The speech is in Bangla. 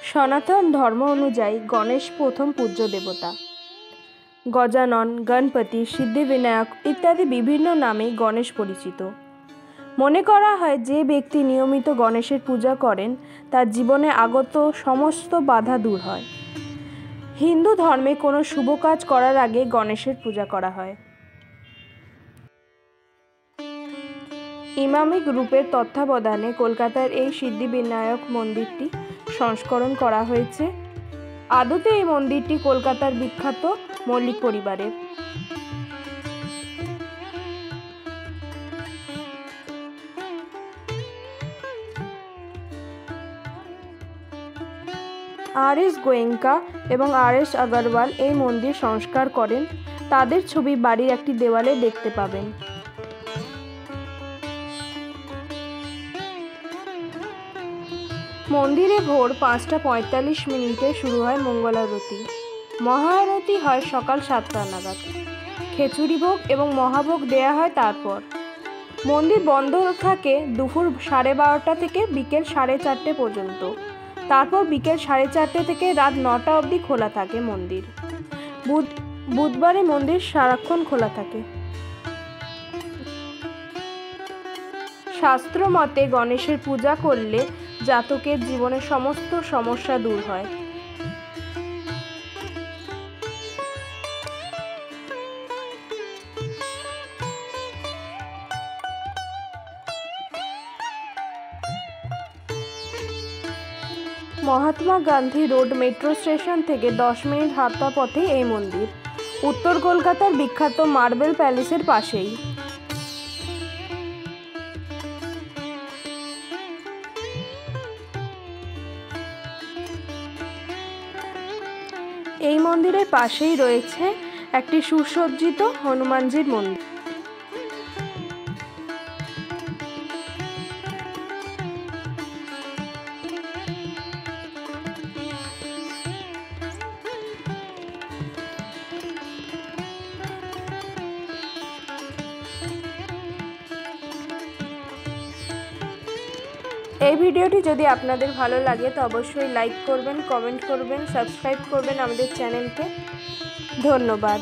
সনাতন ধর্ম অনুযায়ী গণেশ প্রথম পূজ্য দেবতা। গজানন, গণপতি, সিদ্ধিবিনায়ক ইত্যাদি বিভিন্ন নামে গণেশ পরিচিত। মনে করা হয় যে ব্যক্তি নিয়মিত গণেশের পূজা করেন তার জীবনে আগত সমস্ত বাধা দূর হয়। হিন্দু ধর্মে কোনো শুভ কাজ করার আগে গণেশের পূজা করা হয়। ইমামিক গ্রুপের তত্ত্বাবধানে কলকাতার এই সিদ্ধিবিনায়ক মন্দিরটি সংস্করণ করা হয়েছে। আদতে এই মন্দিরটি কলকাতার বিখ্যাত মল্লিক পরিবারের। আর.এস. গোয়েঙ্কা এবং আর.এস. আগরওয়াল এই মন্দির সংস্কার করেন। তাদের ছবি বাড়ির একটি দেওয়ালে দেখতে পাবেন। মন্দিরে ভোর 5:45 শুরু হয় মঙ্গলারতি। মহাআরতি হয় সকাল 7টা নাগাদ। খিচুড়ি ভোগ এবং মহাভোগ দেয়া হয় তারপর। মন্দির বন্ধ থাকে দুপুর 12:30 থেকে বিকেল 4:30 পর্যন্ত। তারপর বিকেল 4:30 থেকে রাত 9টা অবধি খোলা থাকে মন্দির। বুধবারে মন্দির সারাক্ষণ খোলা থাকে। শাস্ত্র মতে গণেশের পূজা করলে জাতকের জীবনের সমস্ত সমস্যা দূর হয়। Mahatma Gandhi road metro station থেকে 10 মিনিট হাঁটা পথে এই মন্দির। উত্তর কলকাতার বিখ্যাত মার্বেল প্যালেসের পাশেই। এই মন্দিরের পাশেই রয়েছে একটি সুসজ্জিত হনুমানজির মন্দির। এই ভিডিওটি যদি আপনাদের ভালো লাগে তো অবশ্যই লাইক করবেন, কমেন্ট করবেন, সাবস্ক্রাইব করবেন আমাদের চ্যানেলকে। ধন্যবাদ।